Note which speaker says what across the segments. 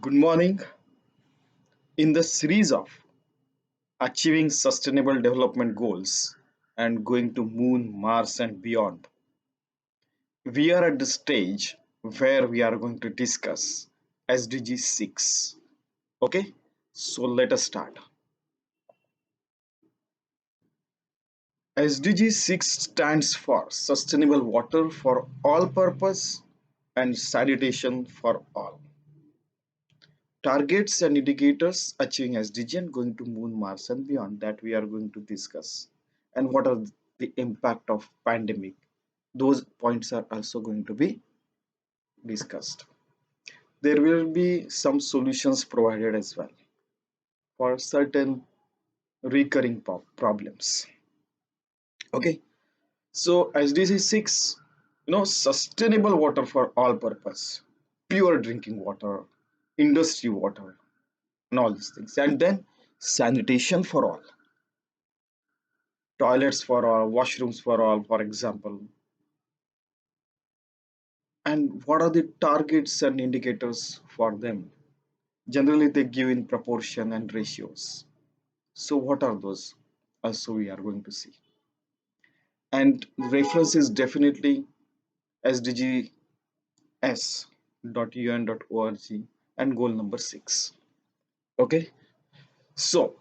Speaker 1: Good morning. In the series of achieving sustainable development goals and going to moon, Mars and beyond, we are at the stage where we are going to discuss SDG 6. Okay? So let us start. SDG 6 stands for Sustainable Water for All Purpose and Sanitation for All. Targets and indicators achieving SDG and going to moon, Mars and beyond that we are going to discuss. And what are the impact of pandemic? Those points are also going to be discussed. There will be some solutions provided as well for certain recurring problems. Okay, so SDG 6, sustainable water for all purpose, pure drinking water, industry water, and all these things. And then sanitation for all, toilets for all, washrooms for all, for example. And what are the targets and indicators for them? Generally, they give in proportion and ratios. So, what are those? Also, we are going to see. And reference is definitely SDGs.un.org and goal number 6. Okay, so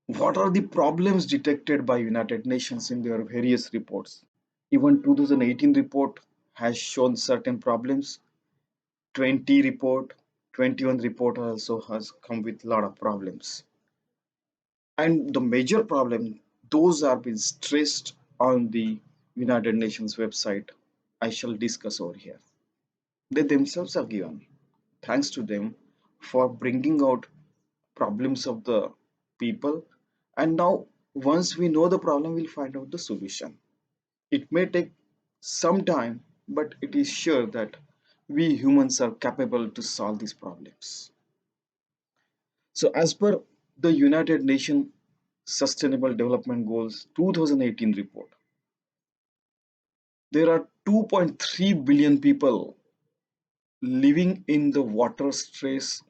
Speaker 1: what are the problems detected by United Nations in their various reports? Even 2018 report has shown certain problems. 20 report, 21 report also has come with a lot of problems. And the major problem, those are being stressed on the United Nations website. I shall discuss over here. They themselves are given. Thanks to them for bringing out problems of the people. And now, once we know the problem, we'll find out the solution. It may take some time, but it is sure that we humans are capable to solve these problems. So, as per the United Nations Sustainable Development Goals 2018 report, there are 2.3 billion people living in the water stress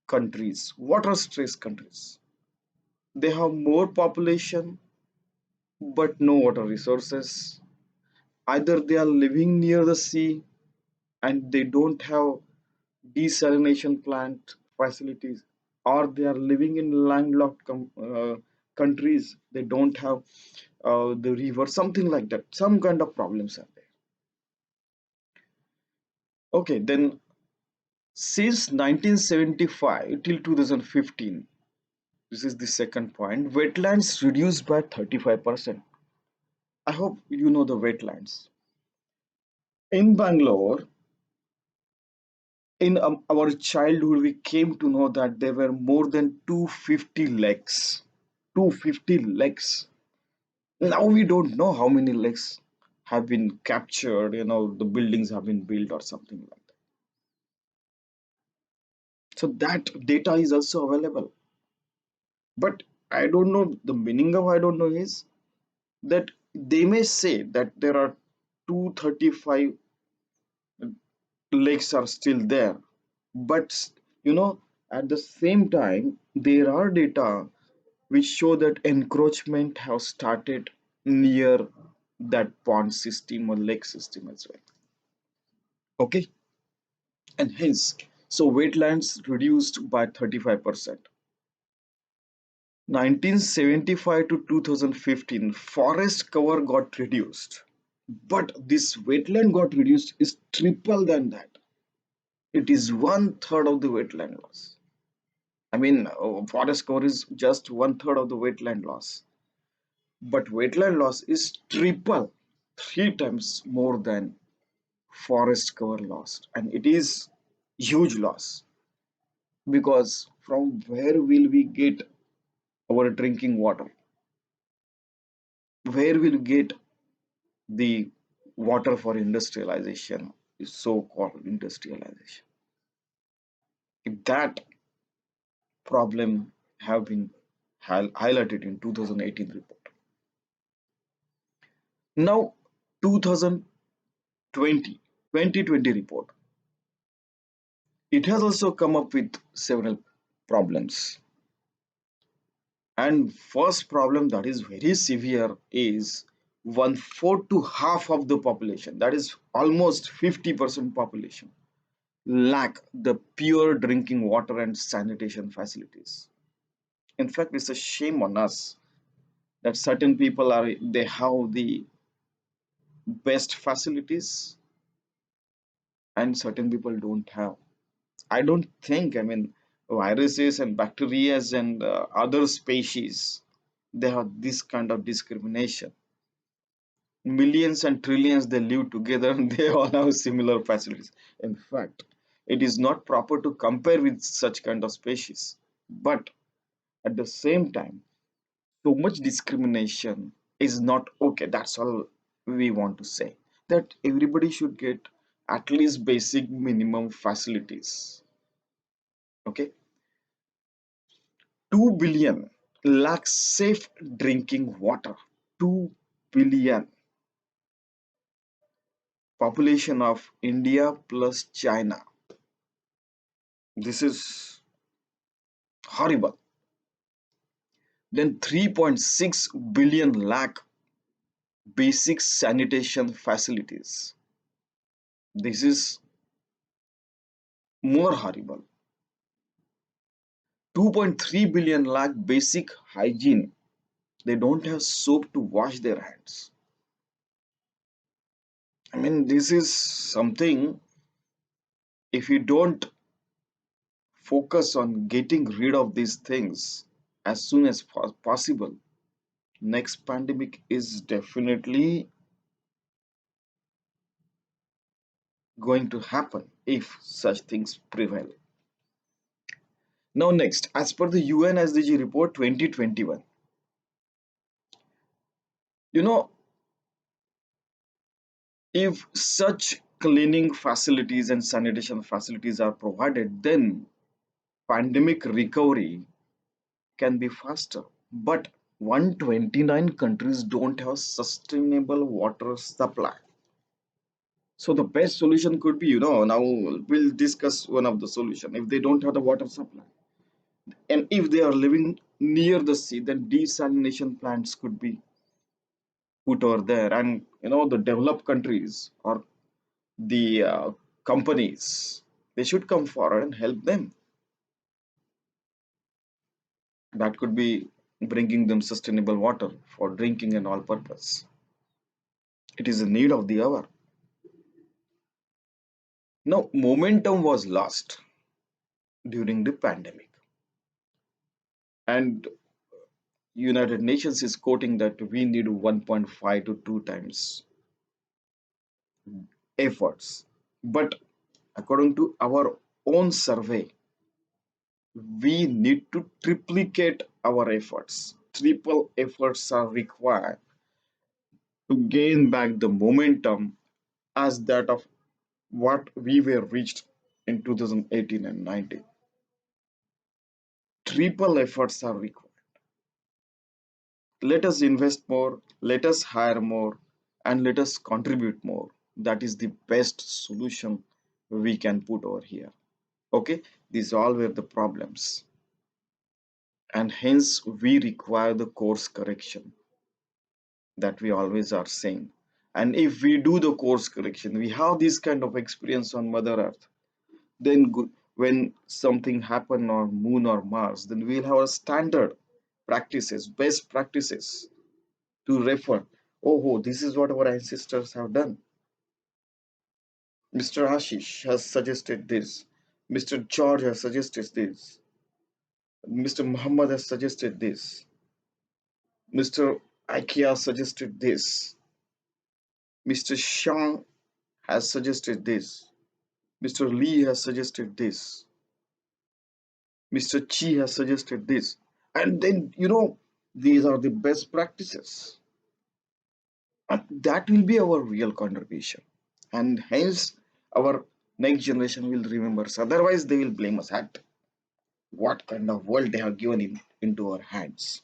Speaker 1: countries. Water stress countries. They have more population but no water resources. Either they are living near the sea and they don't have desalination plant facilities, or they are living in landlocked countries. They don't have the river, something like that. Some kind of problems are there. Okay, then since 1975 till 2015, this is the second point, wetlands reduced by 35%. I hope you know the wetlands. In Bangalore, in our childhood, we came to know that there were more than 250 lakes. 250 lakes. Now we don't know how many lakes have been captured, the buildings have been built or something like that. So that data is also available. But I don't know, the meaning of I don't know is that they may say that there are 235 lakes are still there, but at the same time there are data which show that encroachment has started near that pond system or lake system as well. Okay, and hence, so wetlands reduced by 35%. 1975 to 2015, forest cover got reduced, but this wetland got reduced is triple than that. It is one third of the wetland loss. I mean, forest cover is just one third of the wetland loss, but wetland loss is triple, three times more than forest cover lost, and it is huge loss, because from where will we get our drinking water? Where will we get the water for industrialization, so-called industrialization? If that problem have been highlighted in 2018 report. Now 2020 report, It has also come up with several problems. And first problem that is very severe is one fourth to half of the population, that is almost 50% population, lack the pure drinking water and sanitation facilities. In fact, it's a shame on us that certain people are they have the best facilities and certain people don't have. I don't think, I mean, viruses and bacteria and other species, they have this kind of discrimination. Millions and trillions they live together and they all have similar facilities. In fact, it is not proper to compare with such kind of species. But at the same time, so much discrimination is not okay. That's all we want to say. That everybody should get at least basic minimum facilities. Okay, 2 billion lack safe drinking water. 2 billion population of India plus China. This is horrible. Then 3.6 billion lack basic sanitation facilities. This is more horrible. 2.3 billion lack basic hygiene. They don't have soap to wash their hands. I mean, this is something, if you don't focus on getting rid of these things as soon as possible, next pandemic is definitely going to happen if such things prevail. Now, next, as per the UN SDG Report 2021, you know, if such cleaning facilities and sanitation facilities are provided, then pandemic recovery can be faster. But 129 countries don't have sustainable water supply. So the best solution could be, now we'll discuss one of the solution. If they don't have the water supply, and if they are living near the sea, then desalination plants could be put over there. And the developed countries or the companies, they should come forward and help them. That could be bringing them sustainable water for drinking and all purpose. It is a need of the hour. Now, momentum was lost during the pandemic, and United Nations is quoting that we need 1.5 to 2 times efforts. But according to our own survey, we need to triplicate our efforts. Triple efforts are required to gain back the momentum as that of what we were reached in 2018 and 19. Triple efforts are required. Let us invest more, let us hire more, and let us contribute more. That is the best solution we can put over here. Okay, these all were the problems, and hence we require the course correction that we always are saying. And if we do the course correction, we have this kind of experience on Mother Earth, then when something happen on Moon or Mars, then we'll have a standard practices, best practices to refer. Oh, this is what our ancestors have done. Mr. Ashish has suggested this. Mr. George has suggested this. Mr. Muhammad has suggested this. Mr. Ikea suggested this. Mr. Shang has suggested this. Mr. Lee has suggested this. Mr. Chi has suggested this. And then, these are the best practices. And that will be our real contribution. And hence, our next generation will remember us. Otherwise, they will blame us at what kind of world they have given into our hands.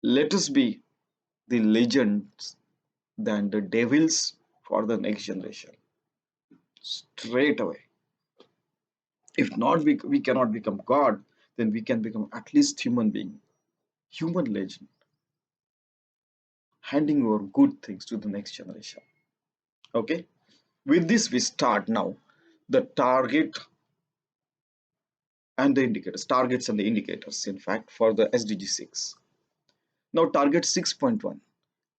Speaker 1: Let us be the legends than the devils for the next generation. Straight away. If not, we cannot become God, then we can become at least human being, human legend, handing over good things to the next generation. Okay, with this we start now the target and the indicators, targets and the indicators, in fact, for the SDG 6. Now, target 6.1,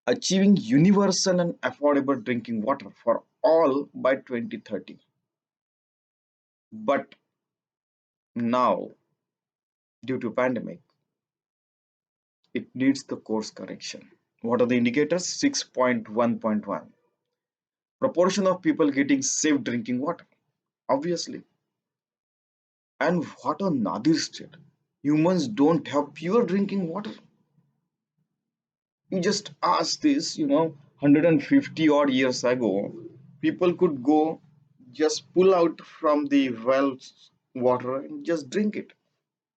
Speaker 1: achieving universal and affordable drinking water for all by 2030. But now, due to pandemic, it needs the course correction. What are the indicators? 6.1.1, proportion of people getting safe drinking water, obviously. And what on Nadir state? Humans don't have pure drinking water. You just ask this, 150 odd years ago, people could go just pull out from the wells water and just drink it.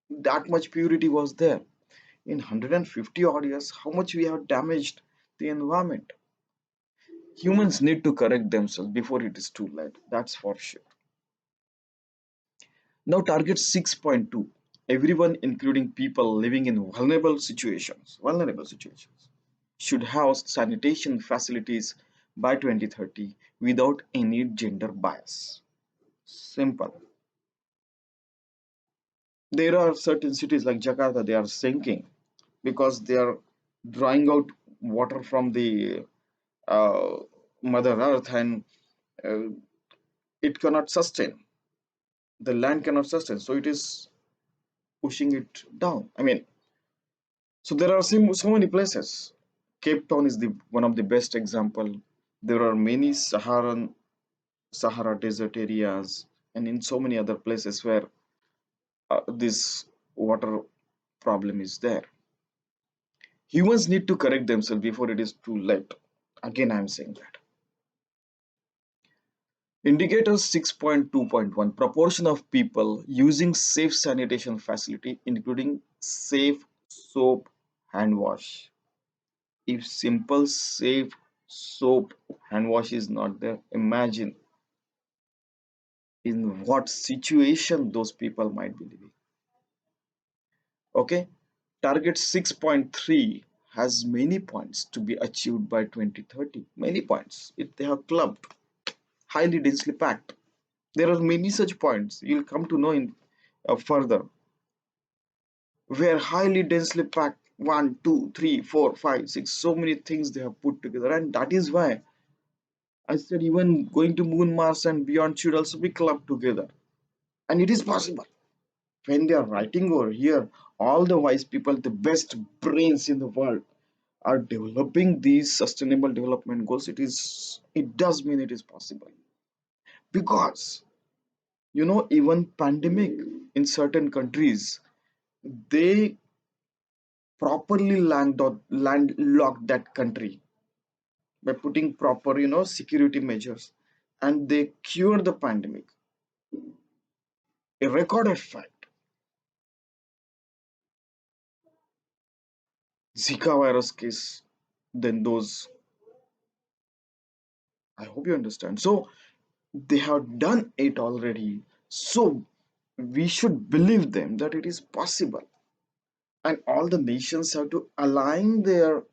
Speaker 1: That much purity was there. In 150 odd years, how much we have damaged the environment. Humans need to correct themselves before it is too late. That's for sure. Now, target 6.2. Everyone, including people living in vulnerable situations, should have sanitation facilities by 2030 without any gender bias. Simple. There are certain cities like Jakarta, they are sinking because they are drawing out water from the uh, Mother Earth, and uh, it cannot sustain. The land cannot sustain, so it is pushing it down. I mean, so there are so many places. Cape Town is the one of the best example. There are many Sahara desert areas, and in so many other places where this water problem is there. Humans need to correct themselves before it is too late. Again, I am saying that. Indicators 6.2.1, proportion of people using safe sanitation facility, including safe soap hand wash. If simple safe soap hand wash is not there, imagine in what situation those people might be living. Okay, target 6.3 has many points to be achieved by 2030. Many points they have clubbed, highly densely packed. There are many such points you'll come to know in further, where highly densely packed, one, two, three, four, five, six, so many things they have put together, and that is why I said even going to Moon, Mars, and beyond should also be clubbed together. And it is possible. When they are writing over here, all the wise people, the best brains in the world, are developing these sustainable development goals. It does mean it is possible. Because even pandemic in certain countries, they properly landlocked that country by putting proper security measures, and they cured the pandemic. A recorded fact. Zika virus case, then those, I hope you understand. So they have done it already. So we should believe them that it is possible. And all the nations have to align their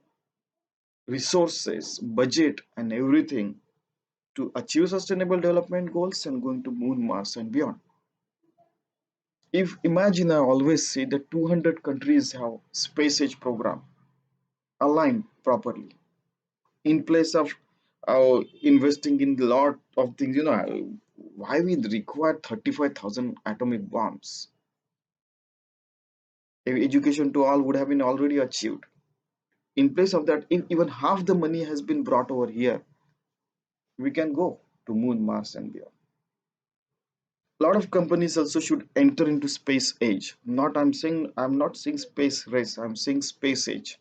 Speaker 1: resources, budget, and everything to achieve sustainable development goals and going to Moon, Mars, and beyond. If imagine, I always say that 200 countries have space age program aligned properly in place of investing in a lot of things. Why we require 35,000 atomic bombs? If education to all would have been already achieved. In place of that, if even half the money has been brought over here, we can go to Moon, Mars, and beyond. A lot of companies also should enter into space age. Not I'm not saying space race. I'm saying space age.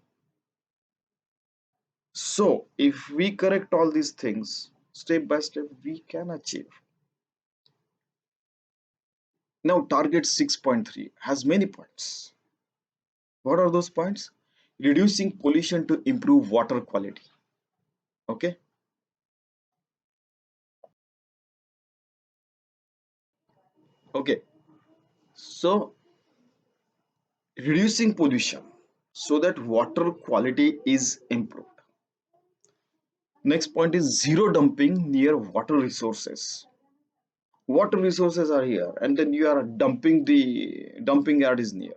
Speaker 1: So if we correct all these things step by step, we can achieve. Now, target 6.3 has many points. What are those points? Reducing pollution to improve water quality. Okay. Okay. So reducing pollution so that water quality is improved. Next point is zero dumping near water resources. Water resources are here and then you are dumping, the dumping yard is near.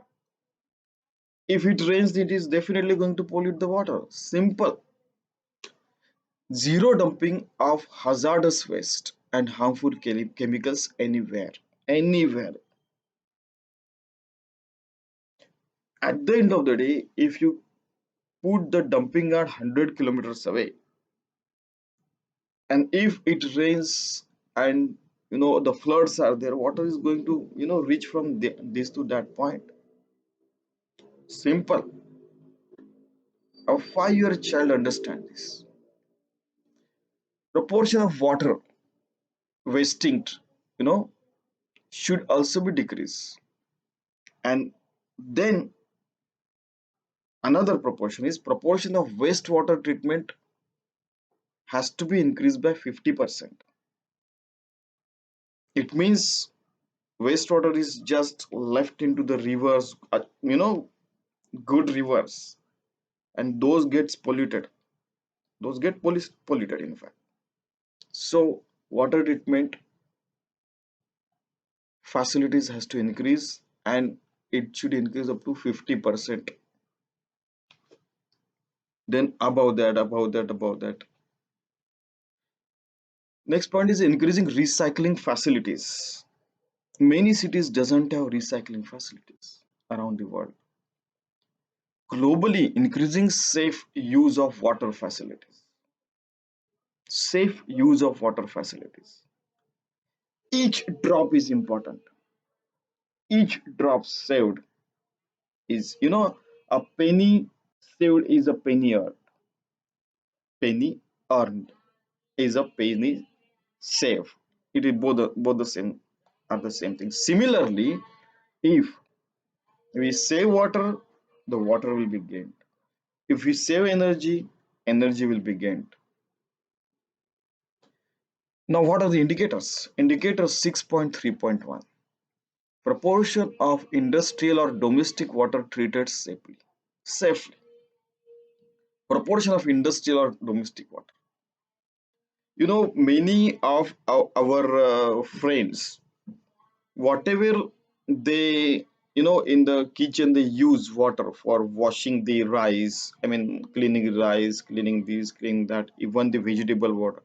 Speaker 1: If it rains, it is definitely going to pollute the water. Simple. Zero dumping of hazardous waste and harmful chemicals anywhere. Anywhere. At the end of the day, if you put the dumping yard 100 kilometers away, and if it rains and the floods are there, water is going to reach from this to that point. Simple. A 5-year child understand this. Proportion of water wasting, you know should also be decreased. And then another proportion is proportion of wastewater treatment has to be increased by 50%. It means wastewater is just left into the rivers, good rivers, and those gets polluted. Those get polluted in fact. So water treatment facilities has to increase, and it should increase up to 50%. Then above that. Next point is increasing recycling facilities. Many cities doesn't have recycling facilities around the world. Globally, increasing safe use of water facilities. Safe use of water facilities. Each drop is important. Each drop saved is, a penny saved is a penny earned. Penny earned is a penny saved. It is both the same, are the same thing. Similarly, if we save water, the water will be gained. If we save energy, energy will be gained. Now, what are the indicators? Indicator 6.3.1. Proportion of industrial or domestic water treated safely. Safely. Proportion of industrial or domestic water. Many of our friends, whatever they, in the kitchen, they use water for washing the rice. I mean, cleaning rice, cleaning this, cleaning that, even the vegetable water.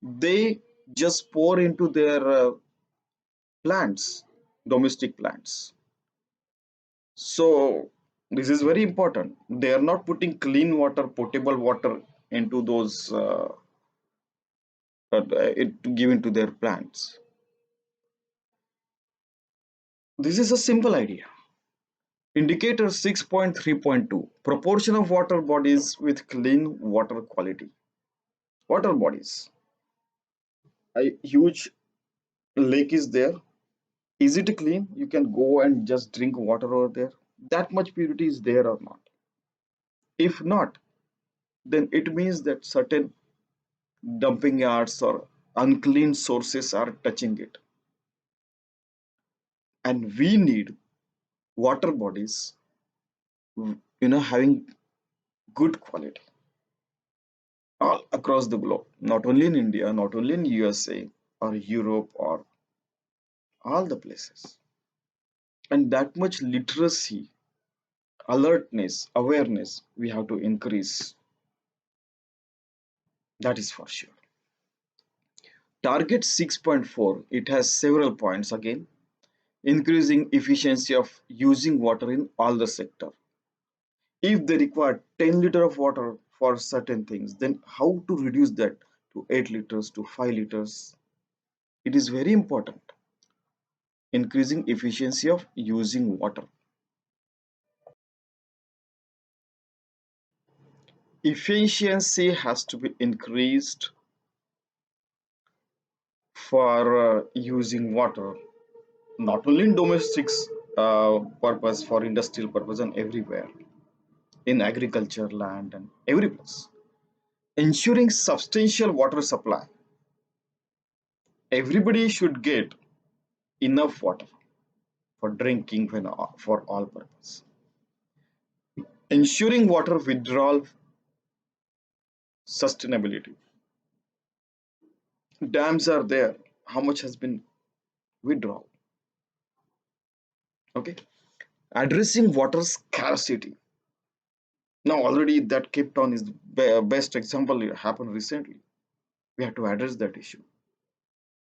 Speaker 1: They just pour into their plants, domestic plants. So this is very important. They are not putting clean water, potable water into those it given to their plants. This is a simple idea. Indicator 6.3.2. Proportion of water bodies with clean water quality. Water bodies. A huge lake is there. Is it clean? You can go and just drink water over there. That much purity is there or not? If not, then it means that certain dumping yards or unclean sources are touching it. And we need water bodies, having good quality all across the globe, not only in India, not only in USA or Europe or all the places. And that much literacy, alertness, awareness we have to increase. That is for sure. Target 6.4, it has several points again. Increasing efficiency of using water in all the sector. If they require 10 liter of water for certain things, then how to reduce that to 8 liters to 5 liters? It is very important. Increasing efficiency of using water. Efficiency has to be increased for using water, not only in domestic purpose, for industrial purpose, and everywhere in agriculture, land, and every place. Ensuring substantial water supply. Everybody should get enough water. for drinking when, for all purpose. Ensuring water withdrawal sustainability. Dams are there. How much has been withdrawn? Okay. Addressing water scarcity. Now already that Cape Town is the best example. It happened recently. We have to address that issue.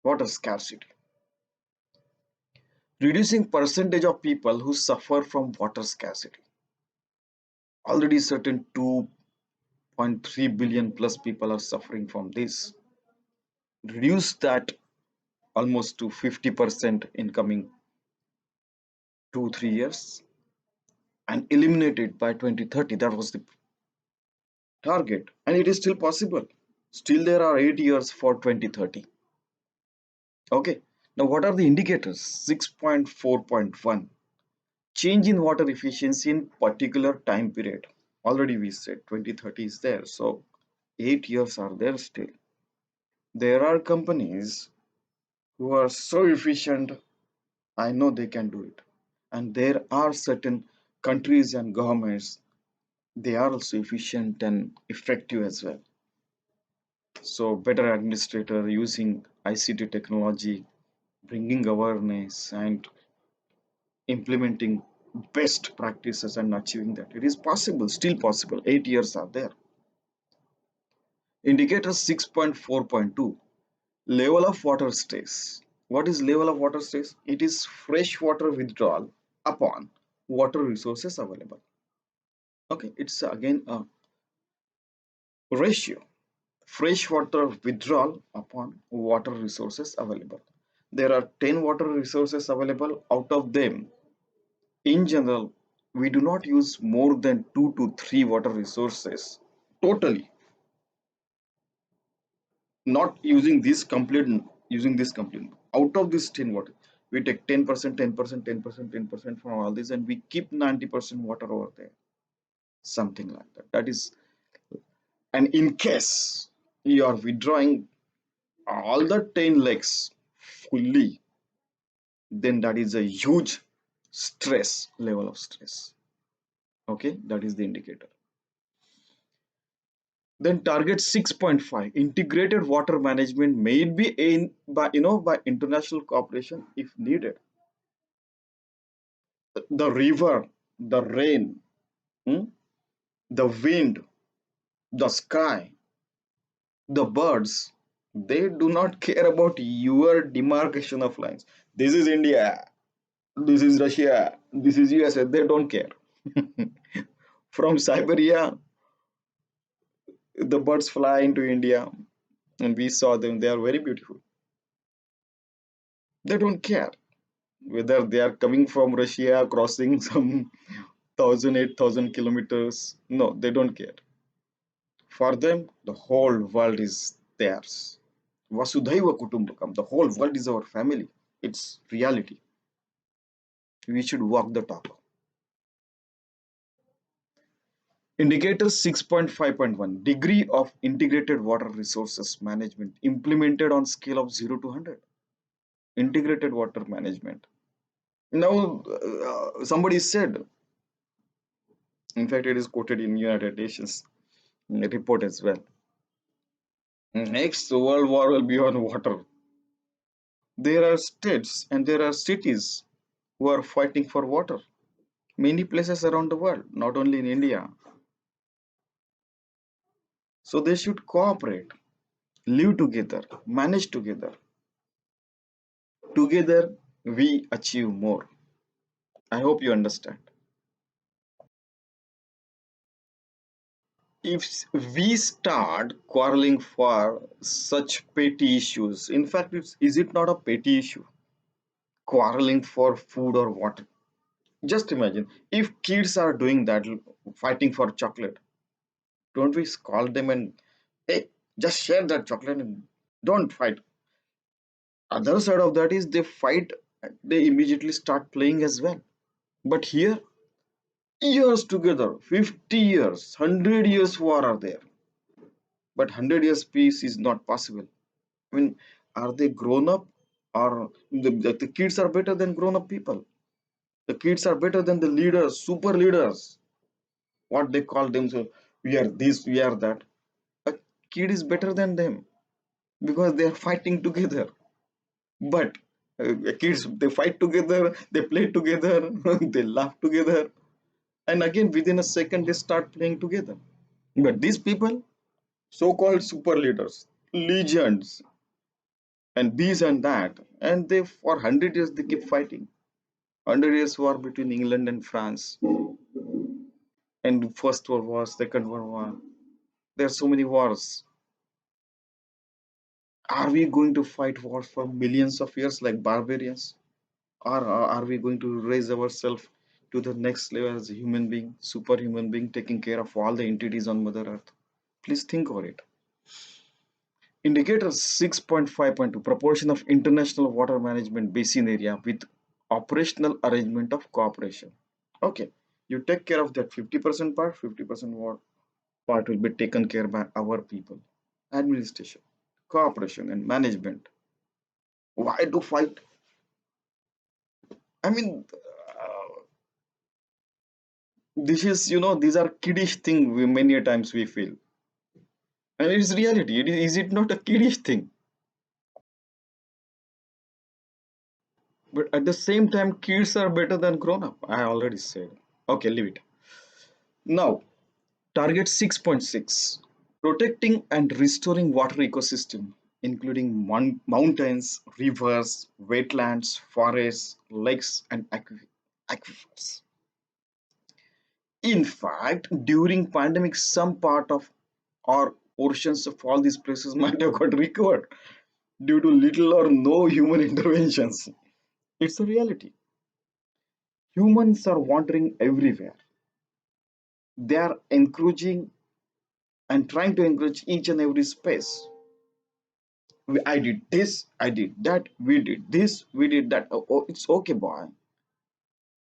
Speaker 1: Water scarcity. Reducing percentage of people who suffer from water scarcity. Already certain 2.3 billion plus people are suffering from this. Reduce that almost to 50% in coming 2-3 years and eliminate it by 2030. That was the target, and it is still possible. Still there are 8 years for 2030. Okay, now what are the indicators? 6.4.1, change in water efficiency in particular time period. Already we said 2030 is there, so 8 years are there still. There are companies who are so efficient, I know they can do it. And there are certain countries and governments, they are also efficient and effective as well. So better administrator using ICT technology, bringing awareness and implementing best practices and achieving that. It is possible, still possible. 8 years are there. Indicator 6.4.2, level of water stress. What is level of water stress? It is fresh water withdrawal upon water resources available. Okay, it's again a ratio. Fresh water withdrawal upon water resources available. There are 10 water resources available. Out of them, in general, we do not use more than 2 to 3 water resources totally. Not using this complete, using this complete. Out of this 10 water, we take 10%, 10%, 10%, 10% from all this, and we keep 90% water over there. Something like that. That is, and in case you are withdrawing all the 10 legs fully, then that is a huge stress, level of stress. Okay, that is the indicator. Then target 6.5, integrated water management may be in by by international cooperation if needed. The river, the rain, hmm, the wind, the sky, the birds, they do not care about your demarcation of lines. This is India, this is Russia, this is USA. They don't care. From Siberia, the birds fly into India, and we saw them. They are very beautiful. They don't care whether they are coming from Russia, crossing some 1,000, 8,000 kilometers. No, they don't care. For them, the whole world is theirs. Vasudhaiva Kutumbakam. The whole world is our family. It's reality. We should walk the talk. Indicator 6.5.1, degree of integrated water resources management implemented on scale of 0 to 100. Integrated water management. Now, somebody said, in fact, it is quoted in United Nations report as well. Next world war will be on water. There are states and there are cities who are fighting for water. Many places around the world, not only in India. So they should cooperate, live together, manage together. Together we achieve more. I hope you understand. If we start quarreling for such petty issues, in fact, is it not a petty issue? Quarreling for food or water. Just imagine if kids are doing that, fighting for chocolate. Don't we scold them and, hey, just share that chocolate and don't fight. Other side of that is they fight, they immediately start playing as well. But here, years together, 50 years, 100 years war are there. But 100 years peace is not possible. I mean, are they grown up, or the kids are better than grown up people? The kids are better than the leaders, super leaders. What they call themselves, we are this, we are that. A kid is better than them because they are fighting together. But kids, they fight together, they play together, they laugh together, and again within a second they start playing together. But these people, so-called super leaders, legends, and these and that, and they for 100 years they keep fighting. 100 years war between England and France, and First World War, Second World War. There are so many wars. Are we going to fight wars for millions of years like barbarians? Or are we going to raise ourselves to the next level as a human being, superhuman being, taking care of all the entities on Mother Earth? Please think over it. Indicator 6.5.2, proportion of international water management basin area with operational arrangement of cooperation. Okay, you take care of that 50% part, 50% part will be taken care by our people. Administration, cooperation, and management. Why to fight? I mean, this is, these are kiddish thing we many a times we feel. And it is reality. Is it not a kiddish thing? But at the same time, kids are better than grown up. I already said. Okay, leave it. Now, target 6.6, protecting and restoring water ecosystem, including mountains, rivers, wetlands, forests, lakes, and aquifers. In fact, during pandemic, some part of or portions of all these places might have got recovered due to little or no human interventions. It's a reality. Humans are wandering everywhere. They are encouraging and trying to encourage each and every space. I did this, I did that, we did this, we did that. Oh, it's okay, boy.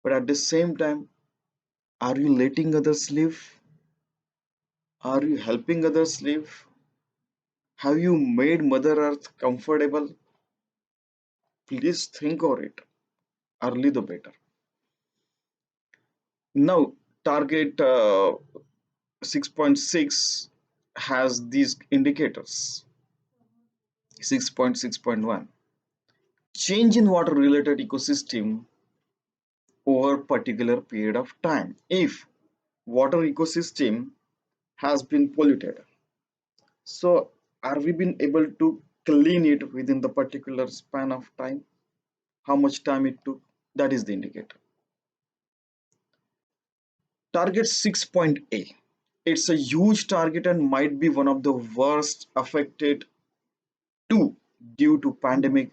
Speaker 1: But at the same time, are you letting others live? Are you helping others live? Have you made Mother Earth comfortable? Please think over it. Early the better. Now, target 6.6 has these indicators. 6.6.1, change in water related ecosystem over particular period of time. If water ecosystem has been polluted, so are we been able to clean it within the particular span of time? How much time it took? That is the indicator. Target 6.A, it's a huge target and might be one of the worst affected too due to pandemic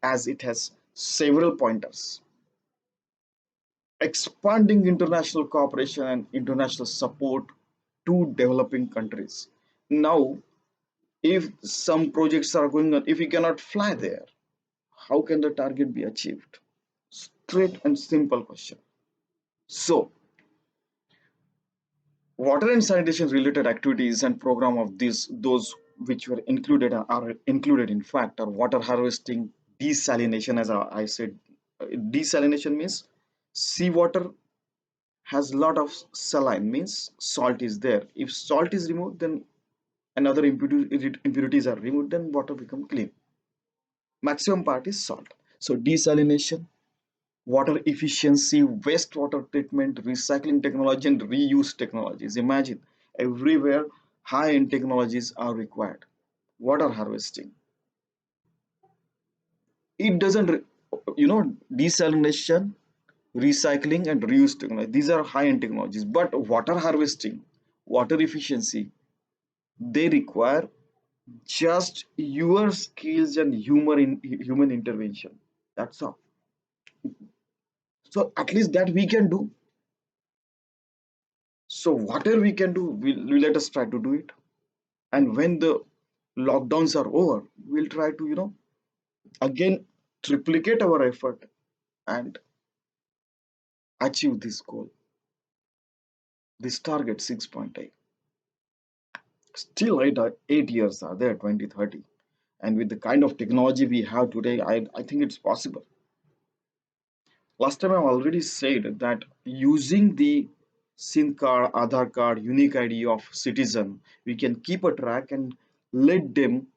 Speaker 1: as it has several pointers. Expanding international cooperation and international support to developing countries. Now, if some projects are going on, if we cannot fly there, how can the target be achieved? Straight and simple question. So, water and sanitation related activities and program of those which were included are included in fact are water harvesting, desalination, as I said. Desalination means seawater has a lot of saline, means salt is there. If salt is removed, then another impurities are removed, then water become clean. Maximum part is salt. So desalination, water efficiency, wastewater treatment, recycling technology, and reuse technologies. Imagine everywhere high-end technologies are required. Water harvesting. It doesn't, desalination, recycling, and reuse technology. These are high-end technologies. But water harvesting, water efficiency, they require just your skills and human intervention. That's all. So at least that we can do. So whatever we can do, we let us try to do it. And when the lockdowns are over, we'll try to, again triplicate our effort and achieve this goal, this target 6.8. Still 8 years are there, 2030. And with the kind of technology we have today, I think it's possible. Last time I've already said that using the SIM card, Aadhaar card, unique ID of citizen, we can keep a track and let them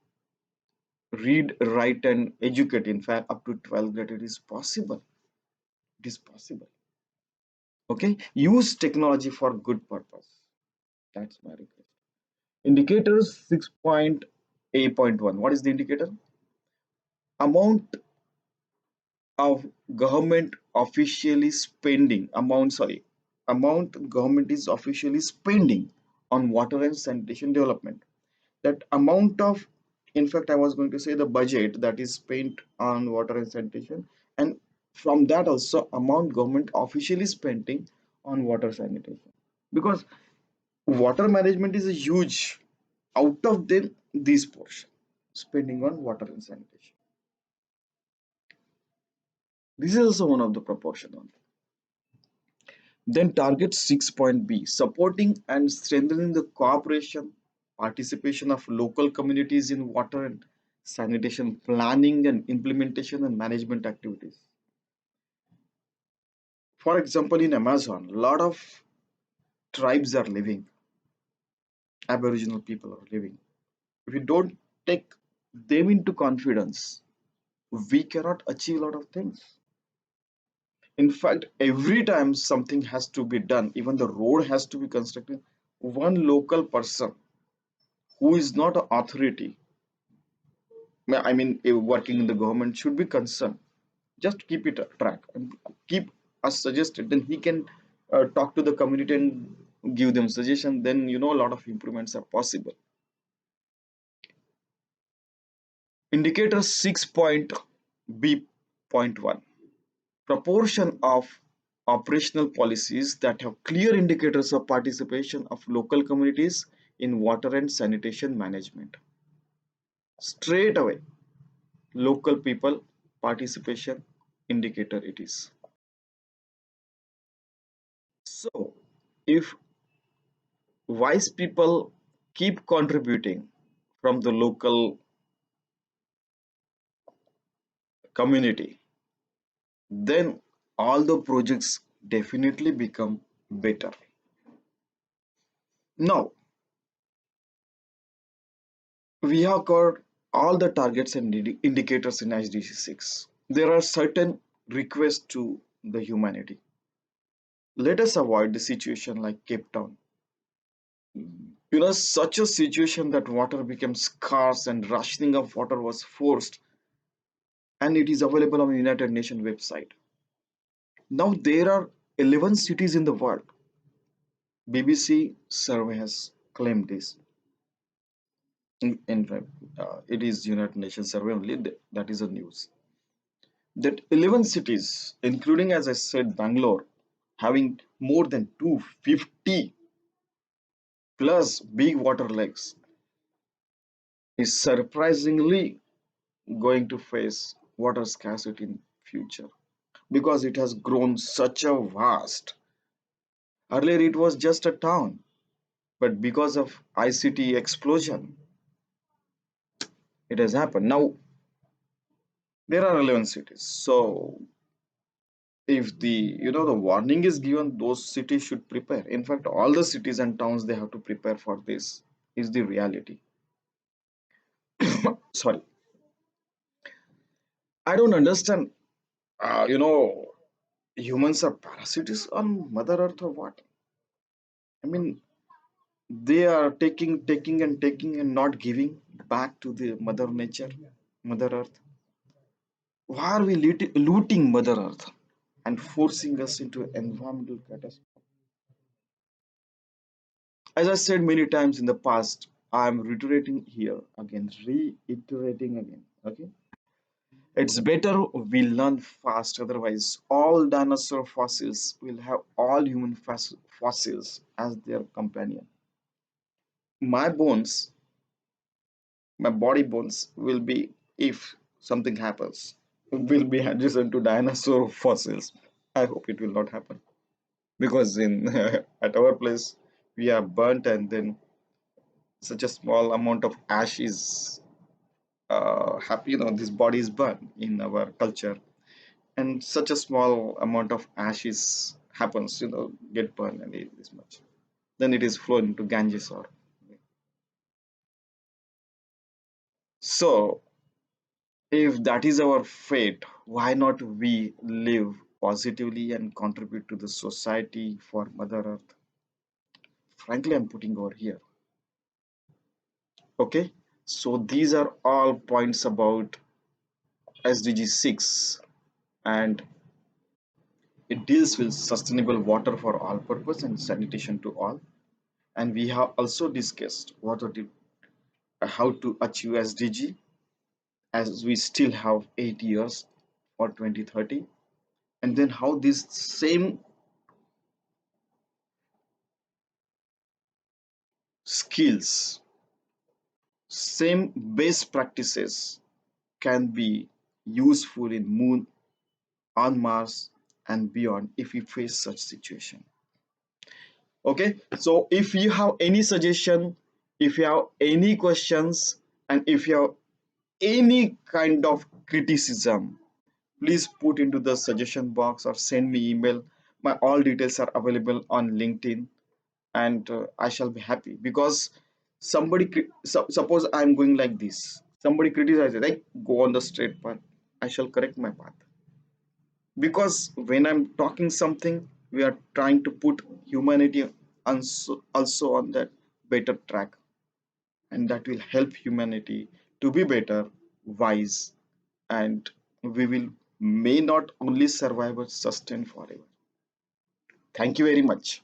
Speaker 1: read, write, and educate. In fact, up to 12th grade, it is possible. It is possible. Okay, use technology for good purpose. That's my request. Indicators 6.A.1. What is the indicator? Amount of government officially spending amount government is officially spending on water and sanitation development. That amount of, in fact, I was going to say the budget that is spent on water and sanitation, and from that also amount government officially spending on water sanitation, because water management is a huge, out of them this portion spending on water and sanitation, this is also one of the proportion only. Then target 6.B, supporting and strengthening the cooperation, participation of local communities in water and sanitation planning and implementation and management activities. For example, in Amazon, a lot of tribes are living, Aboriginal people are living. If we don't take them into confidence, we cannot achieve a lot of things. In fact, every time something has to be done, even the road has to be constructed, one local person who is not an authority, I mean, working in the government should be concerned. Just keep it a track and keep us suggested. Then he can talk to the community and give them suggestion. Then a lot of improvements are possible. Indicator 6.B.1. Proportion of operational policies that have clear indicators of participation of local communities in water and sanitation management. Straight away, local people participation indicator it is. So, if wise people keep contributing from the local community, then all the projects definitely become better. Now, we have got all the targets and indicators in SDG6. There are certain requests to the humanity. Let us avoid the situation like Cape Town. Such a situation that water became scarce and rationing of water was forced, and it is available on the United Nations website. Now there are 11 cities in the world. BBC survey has claimed this. In fact, it is United Nations survey only. That is a news. That 11 cities, including, as I said, Bangalore, having more than 250 plus big water lakes, is surprisingly going to face water scarcity in future, because it has grown such a vast. Earlier it was just a town, but because of ICT explosion, it has happened. Now there are 11 cities. So if the warning is given, those cities should prepare. In fact, all the cities and towns, they have to prepare for this, is the reality. Sorry, I don't understand. Humans are parasites on Mother Earth or what? I mean, they are taking and taking and not giving back to the Mother Nature, Mother Earth. Why are we looting Mother Earth and forcing us into environmental catastrophe? As I said many times in the past, I am reiterating again. Okay, it's better we learn fast. Otherwise, all dinosaur fossils will have all human fossils as their companion. My bones, my body bones, will be, if something happens, will be adjacent to dinosaur fossils. I hope it will not happen, because in at our place we are burnt, and then such a small amount of ash is happy, this body is burned in our culture, and such a small amount of ashes happens, get burned and it this much. Then it is flown into Ganges or so. If that is our fate, why not we live positively and contribute to the society for Mother Earth? Frankly, I'm putting over here. Okay, so these are all points about SDG 6, and it deals with sustainable water for all purpose and sanitation to all. And we have also discussed how to achieve SDG, as we still have 8 years for 2030, and then how these same skills, same best practices can be useful in Moon, on Mars, and beyond if we face such situation. Okay, so if you have any suggestion, if you have any questions, and if you have any kind of criticism, please put into the suggestion box or send me email. My all details are available on LinkedIn, and I shall be happy because suppose I'm going like this. Somebody criticizes, like go on the straight path. I shall correct my path because when I'm talking something, we are trying to put humanity also on that better track, and that will help humanity to be better, wise, and we will may not only survive but sustain forever. Thank you very much.